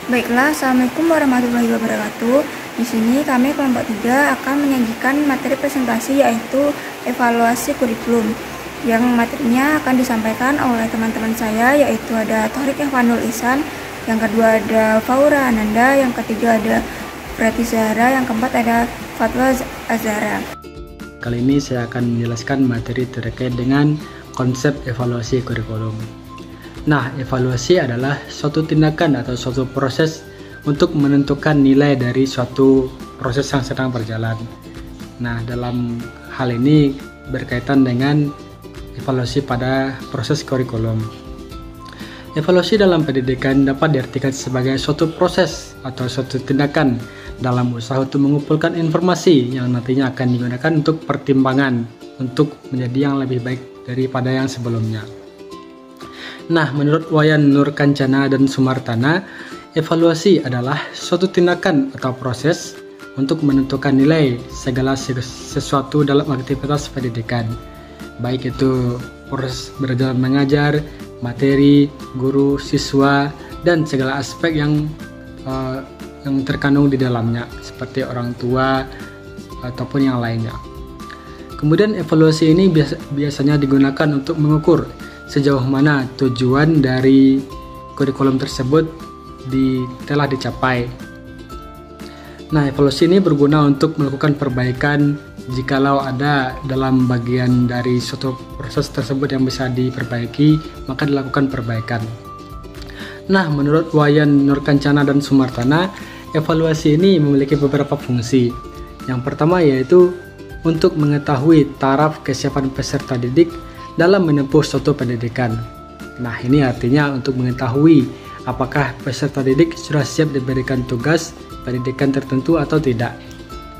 Baiklah, Assalamualaikum warahmatullahi wabarakatuh. Di sini kami kelompok 3 akan menyajikan materi presentasi yaitu evaluasi kurikulum. Yang materinya akan disampaikan oleh teman-teman saya yaitu ada Thorik Evanul Ihsan, yang kedua ada Faura Ananda, yang ketiga ada Prati Zahra, yang keempat ada Fatwa Azhara. Kali ini saya akan menjelaskan materi terkait dengan konsep evaluasi kurikulum. Nah, evaluasi adalah suatu tindakan atau suatu proses untuk menentukan nilai dari suatu proses yang sedang berjalan. Nah, dalam hal ini berkaitan dengan evaluasi pada proses kurikulum. Evaluasi dalam pendidikan dapat diartikan sebagai suatu proses atau suatu tindakan dalam usaha untuk mengumpulkan informasi yang nantinya akan digunakan untuk pertimbangan untuk menjadi yang lebih baik daripada yang sebelumnya. Nah, menurut Wayan Nurkancana dan Sumartana, evaluasi adalah suatu tindakan atau proses untuk menentukan nilai segala sesuatu dalam aktivitas pendidikan, baik itu proses berjalan mengajar, materi, guru, siswa, dan segala aspek yang terkandung di dalamnya, seperti orang tua ataupun yang lainnya. Kemudian evaluasi ini biasanya digunakan untuk mengukur sejauh mana tujuan dari kurikulum tersebut telah dicapai. Nah, evaluasi ini berguna untuk melakukan perbaikan jikalau ada dalam bagian dari suatu proses tersebut yang bisa diperbaiki, maka dilakukan perbaikan. Nah, menurut Wayan Nurkancana dan Sumartana, evaluasi ini memiliki beberapa fungsi. Yang pertama yaitu untuk mengetahui taraf kesiapan peserta didik dalam menempuh suatu pendidikan. Nah, ini artinya untuk mengetahui apakah peserta didik sudah siap diberikan tugas pendidikan tertentu atau tidak.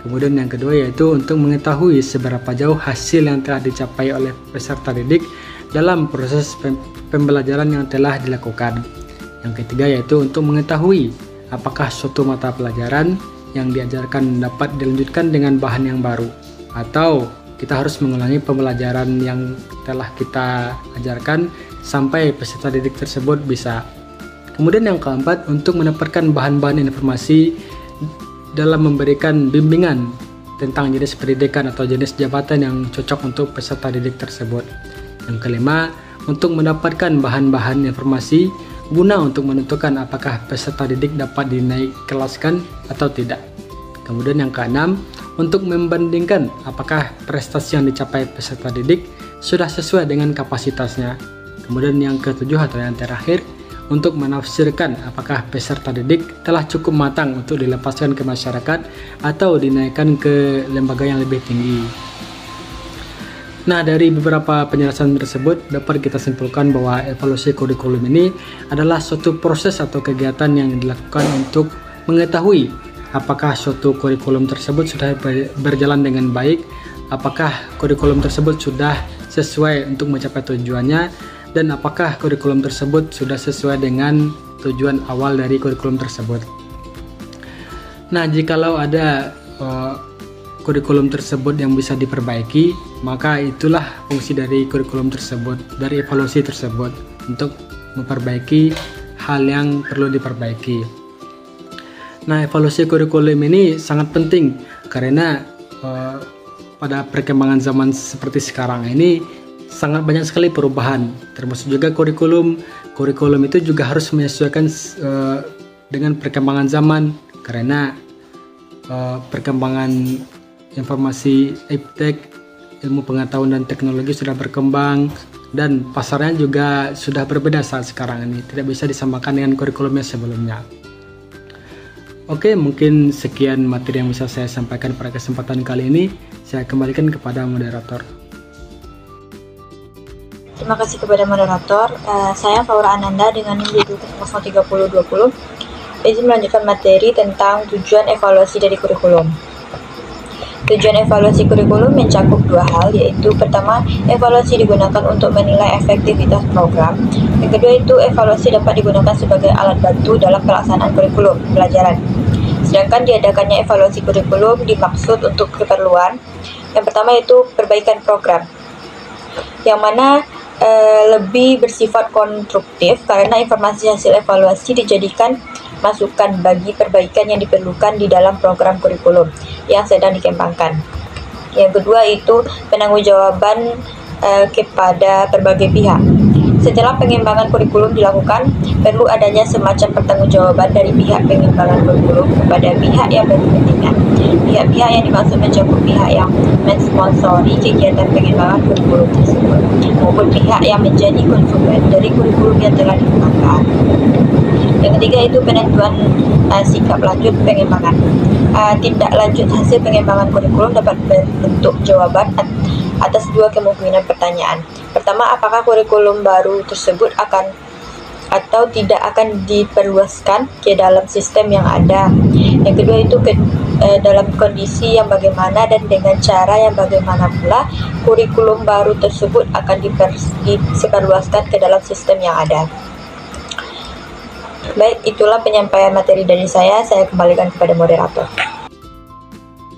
Kemudian yang kedua yaitu untuk mengetahui seberapa jauh hasil yang telah dicapai oleh peserta didik dalam proses pembelajaran yang telah dilakukan. Yang ketiga yaitu untuk mengetahui apakah suatu mata pelajaran yang diajarkan dapat dilanjutkan dengan bahan yang baru, atau kita harus mengulangi pembelajaran yang telah kita ajarkan sampai peserta didik tersebut bisa. Kemudian yang keempat, untuk mendapatkan bahan-bahan informasi dalam memberikan bimbingan tentang jenis pendidikan atau jenis jabatan yang cocok untuk peserta didik tersebut. Yang kelima, untuk mendapatkan bahan-bahan informasi guna untuk menentukan apakah peserta didik dapat dinaik kelaskan atau tidak. Kemudian yang keenam, untuk membandingkan apakah prestasi yang dicapai peserta didik sudah sesuai dengan kapasitasnya. Kemudian yang ketujuh atau yang terakhir, untuk menafsirkan apakah peserta didik telah cukup matang untuk dilepaskan ke masyarakat atau dinaikkan ke lembaga yang lebih tinggi. Nah, dari beberapa penjelasan tersebut dapat kita simpulkan bahwa evaluasi kurikulum ini adalah suatu proses atau kegiatan yang dilakukan untuk mengetahui apakah suatu kurikulum tersebut sudah berjalan dengan baik, apakah kurikulum tersebut sudah sesuai untuk mencapai tujuannya, dan apakah kurikulum tersebut sudah sesuai dengan tujuan awal dari kurikulum tersebut. Nah, jikalau ada kurikulum tersebut yang bisa diperbaiki, maka itulah fungsi dari kurikulum tersebut, dari evaluasi tersebut, untuk memperbaiki hal yang perlu diperbaiki. Nah, evaluasi kurikulum ini sangat penting karena pada perkembangan zaman seperti sekarang ini sangat banyak sekali perubahan, termasuk juga kurikulum. Kurikulum itu juga harus menyesuaikan dengan perkembangan zaman karena perkembangan informasi iptek, ilmu pengetahuan dan teknologi sudah berkembang, dan pasarnya juga sudah berbeda saat sekarang ini, tidak bisa disamakan dengan kurikulumnya sebelumnya. Oke, mungkin sekian materi yang bisa saya sampaikan pada kesempatan kali ini. Saya kembalikan kepada moderator. Terima kasih kepada moderator. Saya Faura Ananda dengan NIM 3020. Izin melanjutkan materi tentang tujuan evaluasi dari kurikulum. Tujuan evaluasi kurikulum mencakup dua hal, yaitu pertama, evaluasi digunakan untuk menilai efektivitas program. Yang kedua itu evaluasi dapat digunakan sebagai alat bantu dalam pelaksanaan kurikulum pelajaran. Sedangkan diadakannya evaluasi kurikulum dimaksud untuk keperluan. Yang pertama itu perbaikan program, yang mana lebih bersifat konstruktif karena informasi hasil evaluasi dijadikan masukan bagi perbaikan yang diperlukan di dalam program kurikulum yang sedang dikembangkan. Yang kedua itu penangguhjawaban kepada berbagai pihak. Setelah pengembangan kurikulum dilakukan, perlu adanya semacam pertanggungjawaban dari pihak pengembangan kurikulum kepada pihak yang berkepentingan. Pihak-pihak yang dimaksud mencakup pihak yang mensponsori kegiatan pengembangan kurikulum tersebut, maupun pihak yang menjadi konsumen dari kurikulum yang telah dikembangkan. Yang ketiga itu penentuan sikap lanjut pengembangan. Tindak lanjut hasil pengembangan kurikulum dapat berbentuk jawaban atas dua kemungkinan pertanyaan. Pertama, apakah kurikulum baru tersebut akan atau tidak akan diperluaskan ke dalam sistem yang ada. Yang kedua itu dalam kondisi yang bagaimana dan dengan cara yang bagaimana pula kurikulum baru tersebut akan disebarluaskan ke dalam sistem yang ada. Baik, itulah penyampaian materi dari saya kembalikan kepada moderator.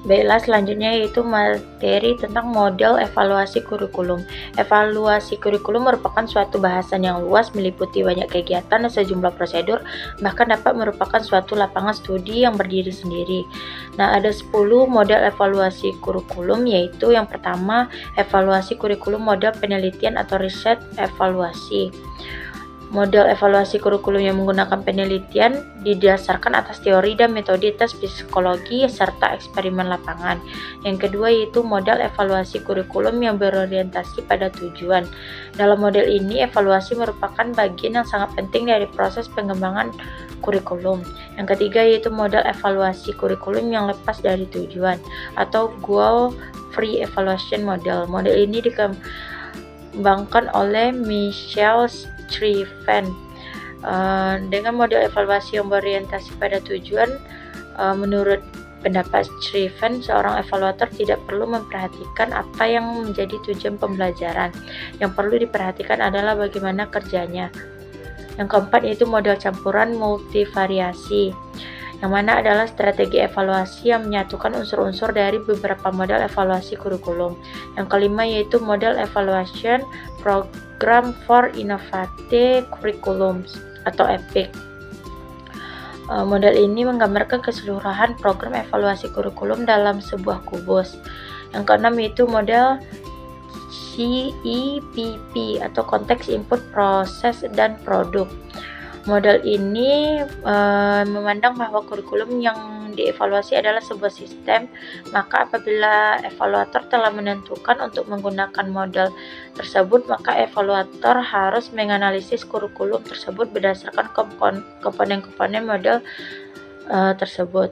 Baiklah, selanjutnya yaitu materi tentang model evaluasi kurikulum. Evaluasi kurikulum merupakan suatu bahasan yang luas, meliputi banyak kegiatan dan sejumlah prosedur, bahkan dapat merupakan suatu lapangan studi yang berdiri sendiri. Nah, ada 10 model evaluasi kurikulum, yaitu yang pertama, evaluasi kurikulum model penelitian atau riset evaluasi. Model evaluasi kurikulum yang menggunakan penelitian didasarkan atas teori dan metode tes psikologi serta eksperimen lapangan. Yang kedua yaitu model evaluasi kurikulum yang berorientasi pada tujuan. Dalam model ini, evaluasi merupakan bagian yang sangat penting dari proses pengembangan kurikulum. Yang ketiga yaitu model evaluasi kurikulum yang lepas dari tujuan atau goal free evaluation model. Model ini dikembangkan oleh Michel Striven. Dengan model evaluasi yang berorientasi pada tujuan, menurut pendapat Striven, seorang evaluator tidak perlu memperhatikan apa yang menjadi tujuan pembelajaran. Yang perlu diperhatikan adalah bagaimana kerjanya. Yang keempat yaitu model campuran multivariasi, yang mana adalah strategi evaluasi yang menyatukan unsur-unsur dari beberapa model evaluasi kurikulum. Yang kelima yaitu model evaluation Program for Innovative Curriculums atau EPIC. Model ini menggambarkan keseluruhan program evaluasi kurikulum dalam sebuah kubus. Yang keenam yaitu model CEPP atau Konteks Input, Proses, dan Produk. Model ini memandang bahwa kurikulum yang dievaluasi adalah sebuah sistem, maka apabila evaluator telah menentukan untuk menggunakan model tersebut, maka evaluator harus menganalisis kurikulum tersebut berdasarkan komponen-komponen model tersebut.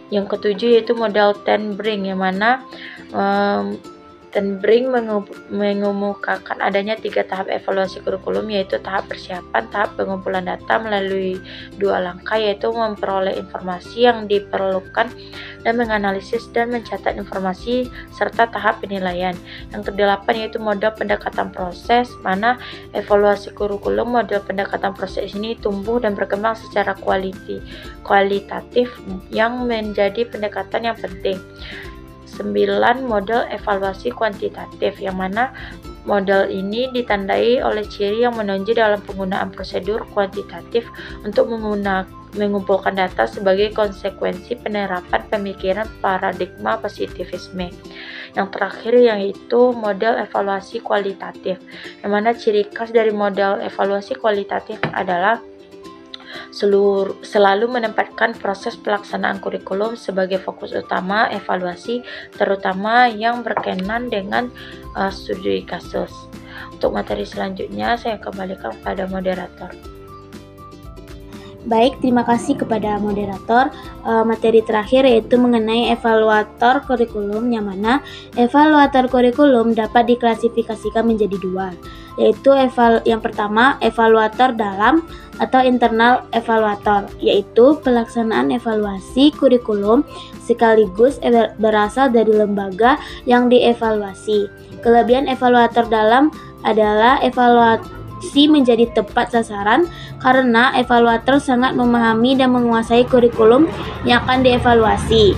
Yang ketujuh yaitu model Ten-Brink, yang mana Ten-Brink mengemukakan adanya 3 tahap evaluasi kurikulum, yaitu tahap persiapan, tahap pengumpulan data melalui 2 langkah, yaitu memperoleh informasi yang diperlukan dan menganalisis dan mencatat informasi, serta tahap penilaian. Yang kedelapan yaitu model pendekatan proses, mana evaluasi kurikulum model pendekatan proses ini tumbuh dan berkembang secara kualitatif yang menjadi pendekatan yang penting. 9 model evaluasi kuantitatif, yang mana model ini ditandai oleh ciri yang menonjol dalam penggunaan prosedur kuantitatif untuk mengumpulkan data sebagai konsekuensi penerapan pemikiran paradigma positivisme. Yang terakhir yaitu model evaluasi kualitatif, yang mana ciri khas dari model evaluasi kualitatif adalah selalu menempatkan proses pelaksanaan kurikulum sebagai fokus utama evaluasi, terutama yang berkenaan dengan studi kasus. Untuk materi selanjutnya saya kembalikan kepada moderator. Baik, terima kasih kepada moderator. Materi terakhir yaitu mengenai evaluator kurikulum, yang mana evaluator kurikulum dapat diklasifikasikan menjadi 2, yaitu yang pertama evaluator dalam atau internal evaluator, yaitu pelaksanaan evaluasi kurikulum sekaligus berasal dari lembaga yang dievaluasi. Kelebihan evaluator dalam adalah evaluasi menjadi tepat sasaran karena evaluator sangat memahami dan menguasai kurikulum yang akan dievaluasi.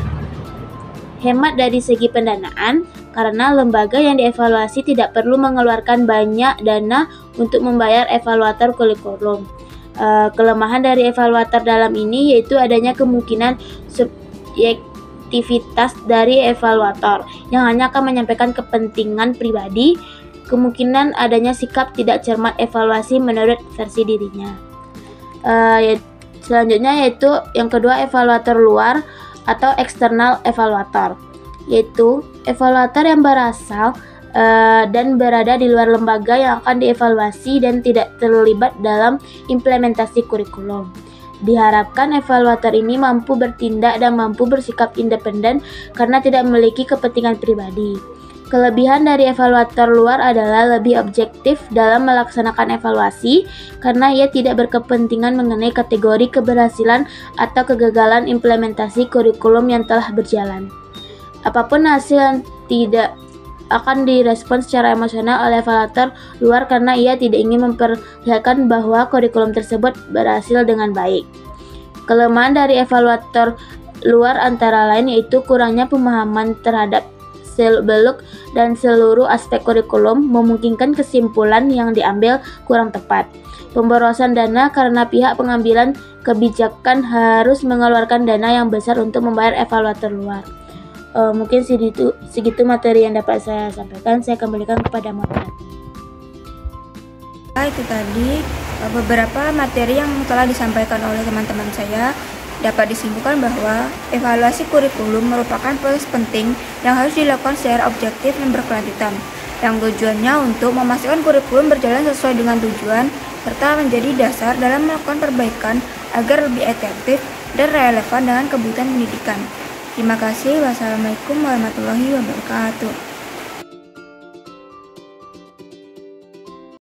Hemat dari segi pendanaan karena lembaga yang dievaluasi tidak perlu mengeluarkan banyak dana untuk membayar evaluator kurikulum. Kelemahan dari evaluator dalam ini yaitu adanya kemungkinan subjektivitas dari evaluator yang hanya akan menyampaikan kepentingan pribadi, kemungkinan adanya sikap tidak cermat evaluasi menurut versi dirinya. Selanjutnya yaitu yang kedua, evaluator luar atau external evaluator, yaitu evaluator yang berasal dan berada di luar lembaga yang akan dievaluasi dan tidak terlibat dalam implementasi kurikulum. Diharapkan evaluator ini mampu bertindak dan mampu bersikap independen karena tidak memiliki kepentingan pribadi. Kelebihan dari evaluator luar adalah lebih objektif dalam melaksanakan evaluasi karena ia tidak berkepentingan mengenai kategori keberhasilan atau kegagalan implementasi kurikulum yang telah berjalan. Apapun hasil yang tidak akan direspon secara emosional oleh evaluator luar karena ia tidak ingin memperlihatkan bahwa kurikulum tersebut berhasil dengan baik. Kelemahan dari evaluator luar antara lain yaitu kurangnya pemahaman terhadap seluk-beluk dan seluruh aspek kurikulum, memungkinkan kesimpulan yang diambil kurang tepat. Pemborosan dana karena pihak pengambilan kebijakan harus mengeluarkan dana yang besar untuk membayar evaluator luar. Mungkin segitu materi yang dapat saya sampaikan. Saya kembalikan kepada moderator. Itu tadi beberapa materi yang telah disampaikan oleh teman-teman saya. Dapat disimpulkan bahwa evaluasi kurikulum merupakan proses penting yang harus dilakukan secara objektif dan berkelanjutan, yang tujuannya untuk memastikan kurikulum berjalan sesuai dengan tujuan serta menjadi dasar dalam melakukan perbaikan agar lebih efektif dan relevan dengan kebutuhan pendidikan. Terima kasih. Wassalamualaikum warahmatullahi wabarakatuh.